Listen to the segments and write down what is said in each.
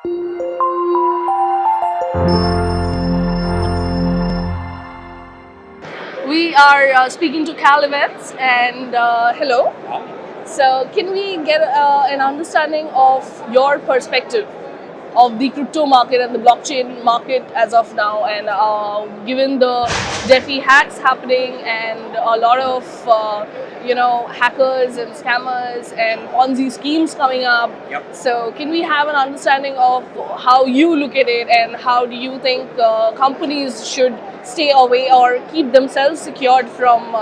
We are speaking to Cal Events, and hello. So can we get an understanding of your perspective of the crypto market and the blockchain market as of now, and given the DeFi hacks happening and a lot of hackers and scammers and Ponzi schemes coming up. Yep. So can we have an understanding of how you look at it, and how do you think companies should stay away or keep themselves secured from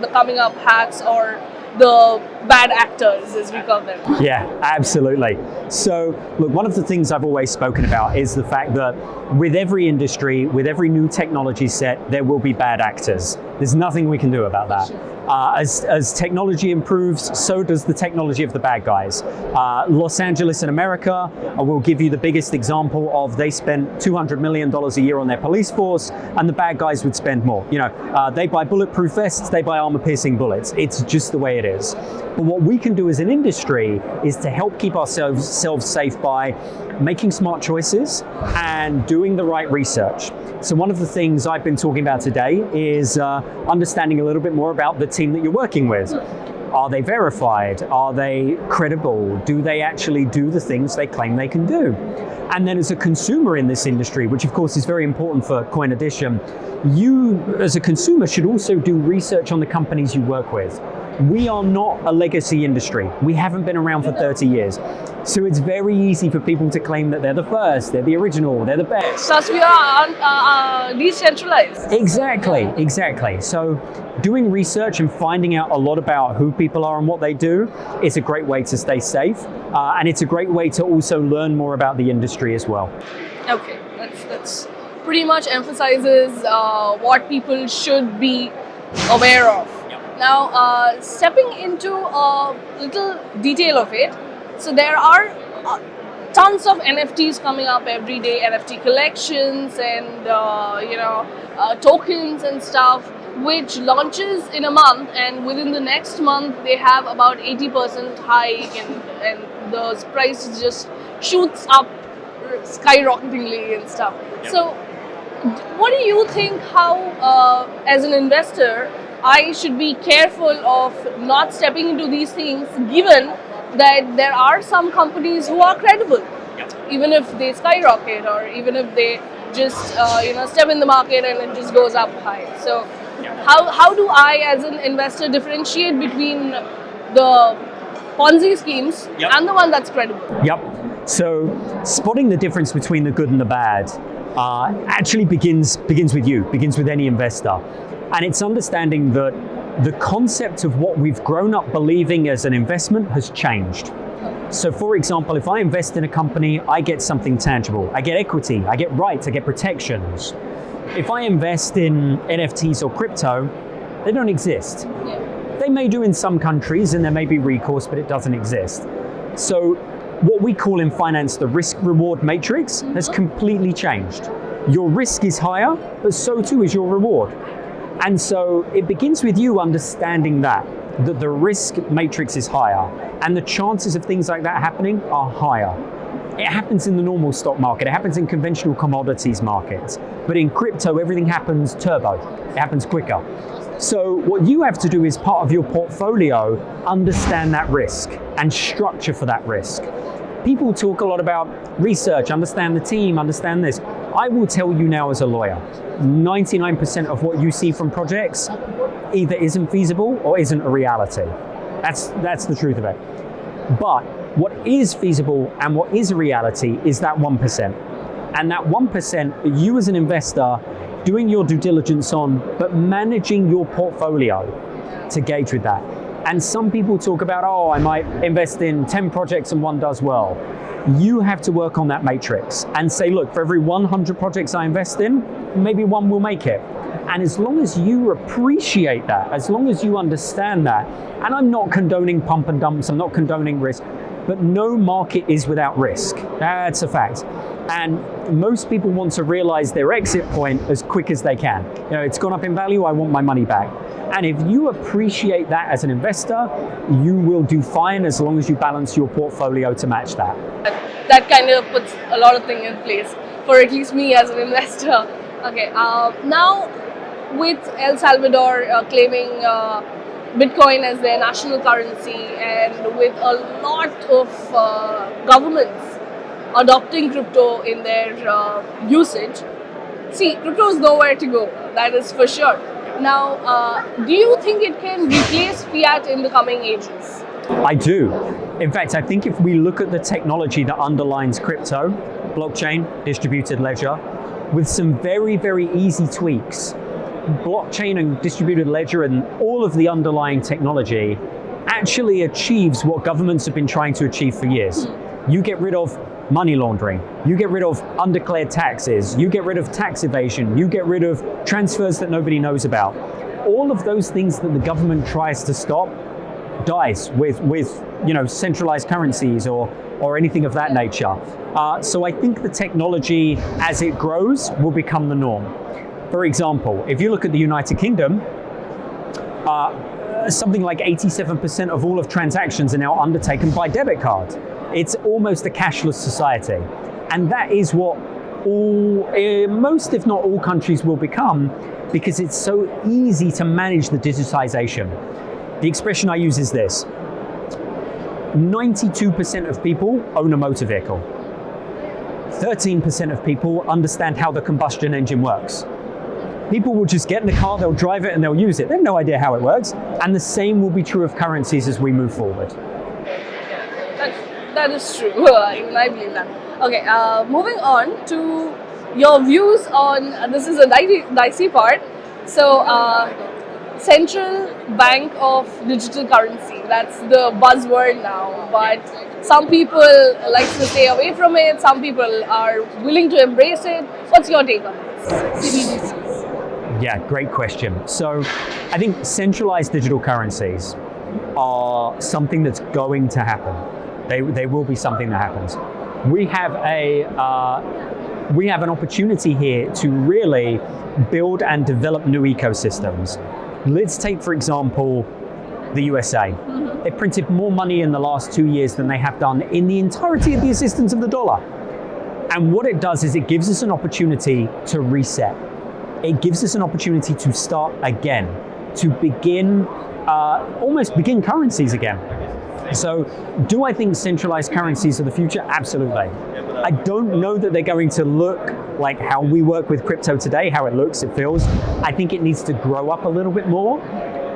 the coming up hacks or the bad actors, as we call them? Yeah, absolutely. So, look, one of the things I've always spoken about is the fact that with every industry, with every new technology set, there will be bad actors. There's nothing we can do about that. As technology improves, so does the technology of the bad guys. Los Angeles in America, I will give you the biggest example of they spent $200 million a year on their police force, and the bad guys would spend more. They buy bulletproof vests, they buy armor-piercing bullets. It's just the way it is. But what we can do as an industry is to help keep ourselves safe by making smart choices and doing the right research. So one of the things I've been talking about today is understanding a little bit more about the team that you're working with. Are they verified? Are they credible? Do they actually do the things they claim they can do? And then as a consumer in this industry, which of course is very important for Coin Edition, you as a consumer should also do research on the companies you work with. We are not a legacy industry. We haven't been around for 30 years. So it's very easy for people to claim that they're the first, they're the original, they're the best. Plus we are decentralized. Exactly. So doing research and finding out a lot about who people are and what they do is a great way to stay safe. And it's a great way to also learn more about the industry as well. Okay, that's pretty much emphasizes what people should be aware of. Now, stepping into a little detail of it, so there are tons of NFTs coming up every day, NFT collections and tokens and stuff, which launches in a month, and within the next month they have about 80% hike, and the price just shoots up skyrocketingly and stuff. Yep. So what do you think, how as an investor I should be careful of not stepping into these things, given that there are some companies who are credible, even if they skyrocket or even if they just step in the market and it just goes up high? So how do I as an investor differentiate between the Ponzi schemes and the one that's credible? Yep. So spotting the difference between the good and the bad actually begins with you, begins with any investor. And it's understanding that the concept of what we've grown up believing as an investment has changed. So for example, if I invest in a company, I get something tangible. I get equity, I get rights, I get protections. If I invest in NFTs or crypto, they don't exist. They may do in some countries and there may be recourse, but it doesn't exist. So what we call in finance the risk-reward matrix has completely changed. Your risk is higher, but so too is your reward. And so it begins with you understanding that the risk matrix is higher and the chances of things like that happening are higher. It happens in the normal stock market, it happens in conventional commodities markets, but in crypto everything happens turbo, it happens quicker. So what you have to do is part of your portfolio, understand that risk and structure for that risk. People talk a lot about research, understand the team, understand this. I will tell you now as a lawyer, 99% of what you see from projects either isn't feasible or isn't a reality. That's the truth of it. But what is feasible and what is a reality is that 1%. And that 1%, you as an investor, doing your due diligence on, but managing your portfolio to gauge with that. And some people talk about, oh, I might invest in 10 projects and one does well. You have to work on that matrix and say, look, for every 100 projects I invest in, maybe one will make it. And as long as you appreciate that, as long as you understand that, and I'm not condoning pump and dumps, I'm not condoning risk, but no market is without risk. That's a fact. And most people want to realize their exit point as quick as they can. It's gone up in value, I want my money back. And if you appreciate that as an investor, you will do fine as long as you balance your portfolio to match that. that kind of puts a lot of things in place for at least me as an investor. Okay, now with El Salvador claiming Bitcoin as their national currency, and with a lot of governments adopting crypto in their usage, see, crypto is nowhere to go, that is for sure. Now, do you think it can replace fiat in the coming ages? I do. In fact, I think if we look at the technology that underlines crypto, blockchain, distributed ledger, with some very, very easy tweaks, blockchain and distributed ledger and all of the underlying technology actually achieves what governments have been trying to achieve for years. You get rid of money laundering, you get rid of undeclared taxes, you get rid of tax evasion, you get rid of transfers that nobody knows about. All of those things that the government tries to stop dies with centralized currencies or anything of that nature. So I think the technology, as it grows, will become the norm. For example, if you look at the United Kingdom, something like 87% of all of transactions are now undertaken by debit card. It's almost a cashless society. And that is what most, if not all, countries will become, because it's so easy to manage the digitization. The expression I use is this: 92% of people own a motor vehicle. 13% of people understand how the combustion engine works. People will just get in the car, they'll drive it, and they'll use it. They have no idea how it works. And the same will be true of currencies as we move forward. That is true. Even I believe that. Okay, moving on to your views on, this is a dicey part. So, central bank of digital currency, that's the buzzword now. But some people like to stay away from it. Some people are willing to embrace it. What's your take on this? CBDCs. Yeah, great question. So I think centralized digital currencies are something that's going to happen. They will be something that happens. We have an opportunity here to really build and develop new ecosystems. Let's take, for example, the USA. They've printed more money in the last 2 years than they have done in the entirety of the existence of the dollar. And what it does is it gives us an opportunity to reset. It gives us an opportunity to start again, to begin, almost begin currencies again. So do I think centralized currencies are the future? Absolutely. I don't know that they're going to look like how we work with crypto today, how it looks, it feels. I think it needs to grow up a little bit more,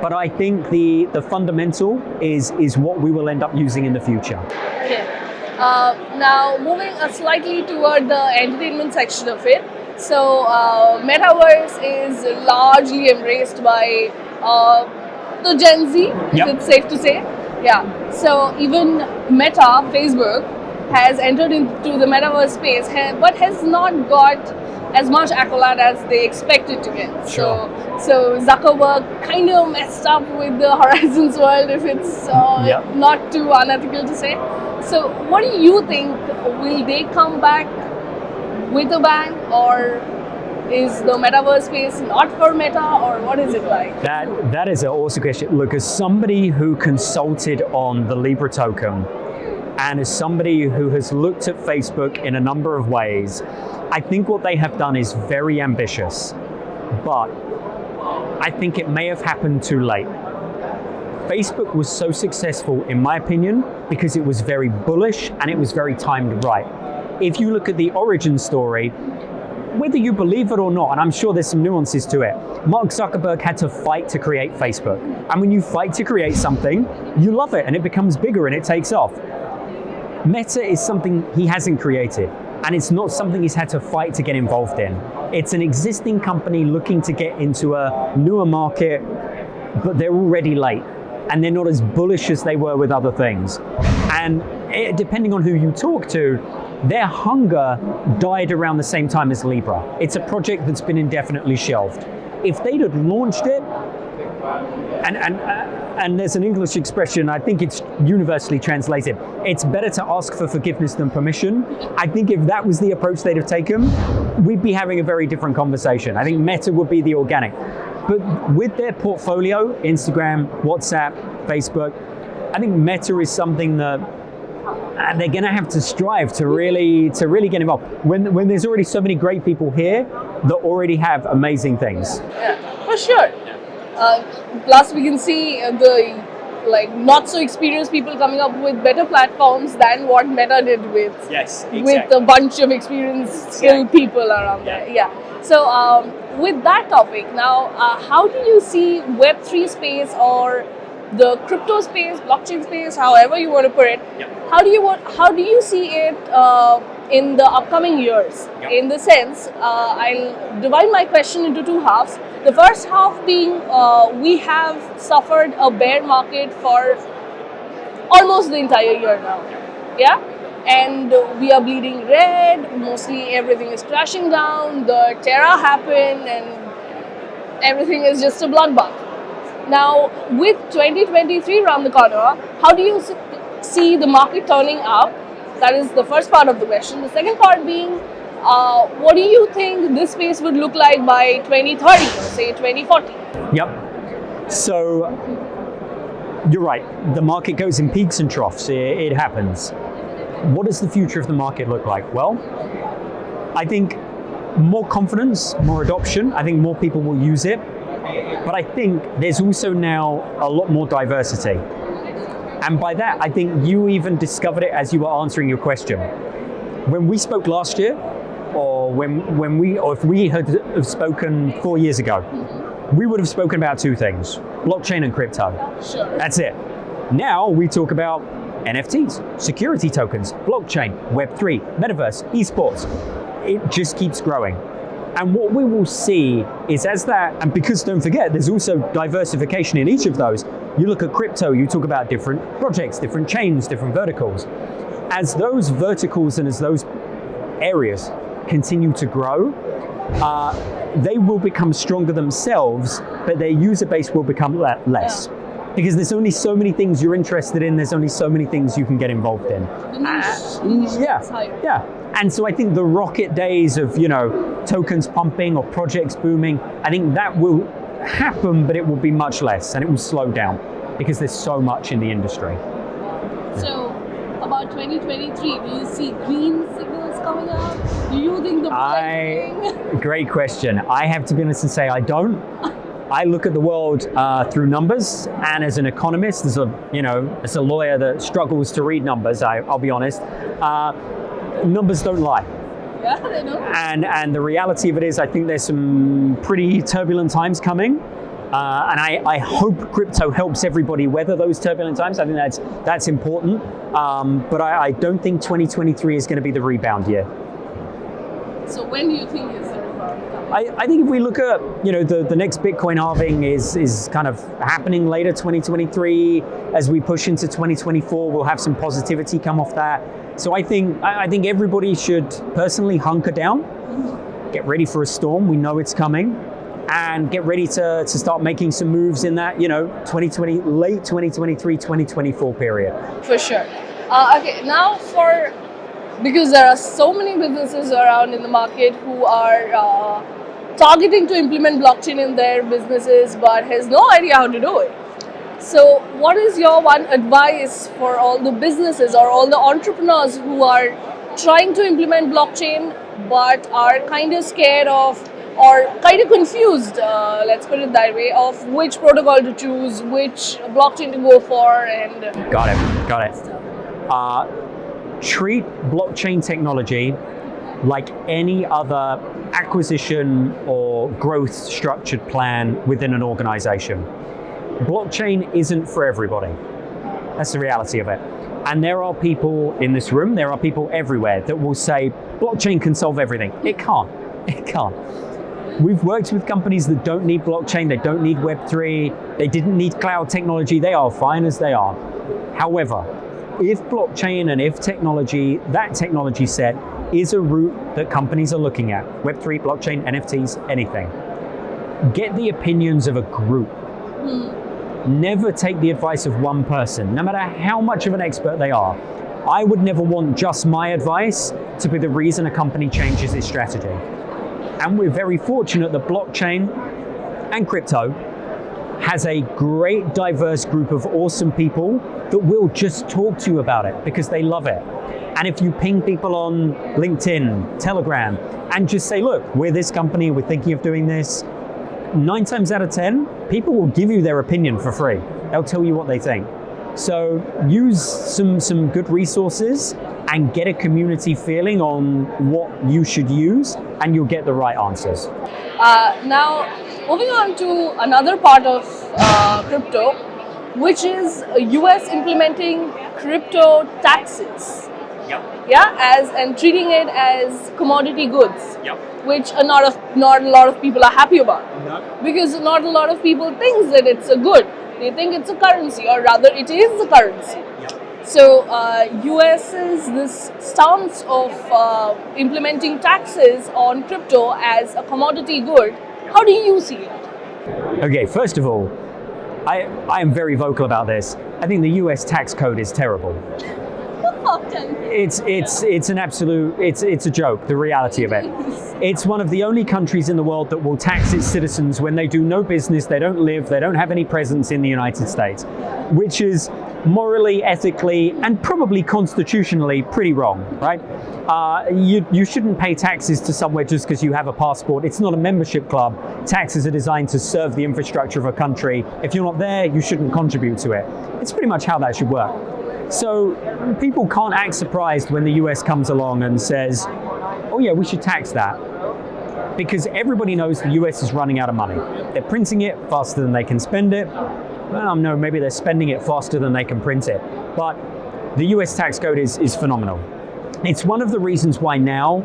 but I think the fundamental is what we will end up using in the future. Okay. Now moving slightly toward the entertainment section of it. So Metaverse is largely embraced by the Gen Z, if it's safe to say. Yeah, so even Meta, Facebook, has entered into the metaverse space, but has not got as much accolade as they expected to get. Sure. So Zuckerberg kind of messed up with the Horizons world, if it's not too unethical to say. So what do you think? Will they come back with a bang, or is the metaverse space not for Meta, or what is it like? That is an awesome question. Look, as somebody who consulted on the Libra token, and as somebody who has looked at Facebook in a number of ways, I think what they have done is very ambitious, but I think it may have happened too late. Facebook was so successful, in my opinion, because it was very bullish and it was very timed right. If you look at the origin story, whether you believe it or not, and I'm sure there's some nuances to it, Mark Zuckerberg had to fight to create Facebook. And when you fight to create something, you love it and it becomes bigger and it takes off. Meta is something he hasn't created, and it's not something he's had to fight to get involved in. It's an existing company looking to get into a newer market, but they're already late, and they're not as bullish as they were with other things. And depending on who you talk to, their hunger died around the same time as Libra. It's a project that's been indefinitely shelved. If they'd have launched it, and there's an English expression, I think it's universally translated, it's better to ask for forgiveness than permission. I think if that was the approach they'd have taken, we'd be having a very different conversation. I think Meta would be the organic. But with their portfolio, Instagram, WhatsApp, Facebook, I think Meta is something that and they're going to have to strive to really get involved. When there's already so many great people here that already have amazing things. Yeah, for sure. Plus, we can see the not so experienced people coming up with better platforms than what Meta did with with a bunch of experienced, skilled people around there. Yeah. So with that topic now, how do you see Web3 space or the crypto space, blockchain space, however you want to put it? How do you see it in the upcoming years? In the sense, I'll divide my question into two halves. The first half being we have suffered a bear market for almost the entire year now. Yeah? And we are bleeding red, mostly everything is crashing down, the Terra happened and everything is just a bloodbath. Now, with 2023 around the corner, how do you see the market turning up? That is the first part of the question. The second part being, what do you think this space would look like by 2030 or say 2040? Yep. So, you're right. The market goes in peaks and troughs. It happens. What does the future of the market look like? Well, I think more confidence, more adoption. I think more people will use it. But I think there's also now a lot more diversity. And by that, I think you even discovered it as you were answering your question. When we spoke last year, or if we had spoken 4 years ago, we would have spoken about two things: blockchain and crypto. Sure. That's it. Now we talk about NFTs, security tokens, blockchain, Web3, metaverse, esports. It just keeps growing. And what we will see is as that, and because don't forget, there's also diversification in each of those. You look at crypto, you talk about different projects, different chains, different verticals. As those verticals and as those areas continue to grow, they will become stronger themselves, but their user base will become less. Yeah. Because there's only so many things you're interested in, there's only so many things you can get involved in. Yeah. And so I think the rocket days of, tokens pumping or projects booming, I think that will happen, but it will be much less and it will slow down because there's so much in the industry. So about 2023, do you see green signals coming up? Do you think the Great question. I have to be honest and say I don't. I look at the world through numbers, and as an economist, as a lawyer that struggles to read numbers, I'll be honest, numbers don't lie. Yeah, they don't. And the reality of it is, I think there's some pretty turbulent times coming, and I hope crypto helps everybody weather those turbulent times. I think that's important, but I don't think 2023 is going to be the rebound year. So when do you think is the rebound? I think if we look at, the next Bitcoin halving is kind of happening later 2023. As we push into 2024, we'll have some positivity come off that. So I think everybody should personally hunker down, get ready for a storm. We know it's coming, and get ready to start making some moves in that, late 2023, 2024 period. For sure. Okay, now because there are so many businesses around in the market who are targeting to implement blockchain in their businesses but has no idea how to do it. So what is your one advice for all the businesses or all the entrepreneurs who are trying to implement blockchain but are kind of scared of or kind of confused, let's put it that way, of which protocol to choose, which blockchain to go for, and... Got it. Treat blockchain technology like any other acquisition or growth structured plan within an organization. Blockchain isn't for everybody. That's the reality of it. And there are people in this room, there are people everywhere that will say, blockchain can solve everything. It can't. We've worked with companies that don't need blockchain, they don't need Web3, they didn't need cloud technology, they are fine as they are. However, if blockchain and if that technology set is a route that companies are looking at, Web3, blockchain, NFTs, anything, get the opinions of a group. Never take the advice of one person, no matter how much of an expert they are. I would never want just my advice to be the reason a company changes its strategy. And we're very fortunate that blockchain and crypto has a great diverse group of awesome people that will just talk to you about it because they love it. And if you ping people on LinkedIn, Telegram, and just say, look, we're this company, we're thinking of doing this, 9 times out of 10, people will give you their opinion for free. They'll tell you what they think. So use some good resources and get a community feeling on what you should use, and you'll get the right answers. Now, moving on to another part of crypto, which is US implementing crypto taxes. Yep. Yeah, and treating it as commodity goods. Yep. Which not a lot of people are happy about. No. Because not a lot of people think that it's a good. They think it's a currency, or rather it is a currency. Yep. So US's this stance of implementing taxes on crypto as a commodity good, how do you see it? Okay, first of all, I am very vocal about this. I think the US tax code is terrible. It's an absolute, it's a joke, the reality of it. It's one of the only countries in the world that will tax its citizens when they do no business, they don't live, they don't have any presence in the United States, which is morally, ethically, and probably constitutionally pretty wrong, right? You shouldn't pay taxes to somewhere just because you have a passport. It's not a membership club. Taxes are designed to serve the infrastructure of a country. If you're not there, you shouldn't contribute to it. It's pretty much how that should work. So people can't act surprised when the US comes along and says, oh yeah, we should tax that. Because everybody knows the US is running out of money. They're printing it faster than they can spend it. Well, no, maybe they're spending it faster than they can print it. But the US tax code is phenomenal. It's one of the reasons why now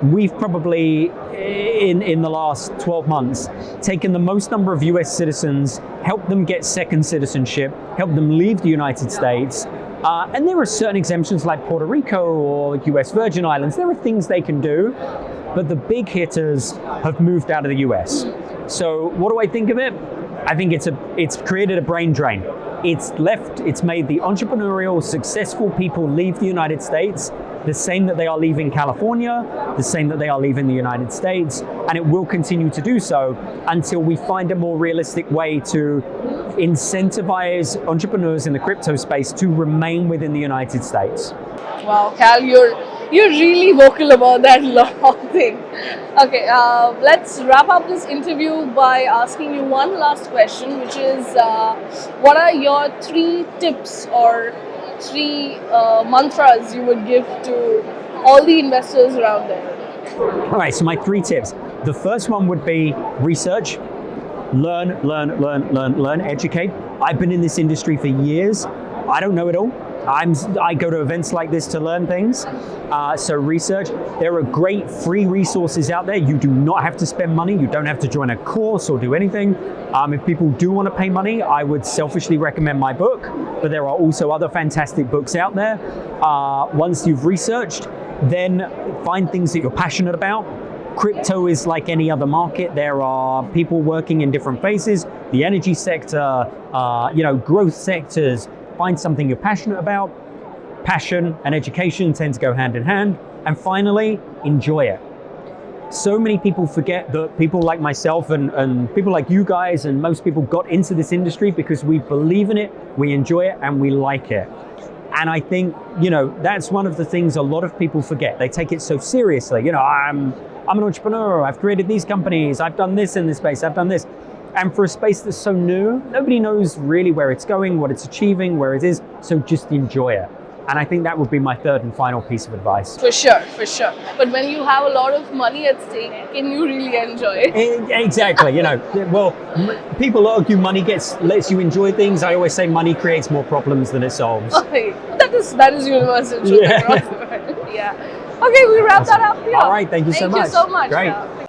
we've probably, in the last 12 months, taken the most number of US citizens, helped them get second citizenship, helped them leave the United States. And there are certain exemptions like Puerto Rico or US Virgin Islands. There are things they can do, but the big hitters have moved out of the US. So what do I think of it? I think it's created a brain drain. It's made the entrepreneurial, successful people leave the United States, the same that they are leaving California, the same that they are leaving the United States, and it will continue to do so until we find a more realistic way to incentivize entrepreneurs in the crypto space to remain within the United States. Wow, Cal, you're really vocal about that law thing. Okay, let's wrap up this interview by asking you one last question, which is what are your 3 tips or 3 mantras you would give to all the investors around there? All right, so my 3 tips. The first one would be research. Learn, educate. I've been in this industry for years. I don't know it all. I go to events like this to learn things. So research. There are great free resources out there. You do not have to spend money. You don't have to join a course or do anything. If people do want to pay money, I would selfishly recommend my book, but there are also other fantastic books out there. Once you've researched, then find things that you're passionate about. Crypto is like any other market. There are people working in different phases. The energy sector, growth sectors. Find something you're passionate about. Passion and education tend to go hand in hand. And finally, enjoy it. So many people forget that people like myself and people like you guys and most people got into this industry because we believe in it, we enjoy it, and we like it. And I think, that's one of the things a lot of people forget. They take it so seriously. I'm an entrepreneur, I've created these companies, I've done this in this space, I've done this. And for a space that's so new, nobody knows really where it's going, what it's achieving, where it is. So just enjoy it. And I think that would be my 3rd and final piece of advice. For sure. But when you have a lot of money at stake, can you really enjoy it? Exactly. Well, people argue money lets you enjoy things. I always say money creates more problems than it solves. Okay. That is universal truth. Yeah. Yeah. Okay, we wrap that up here. All right. Thank you so much. Thank you so much. Great. Yeah.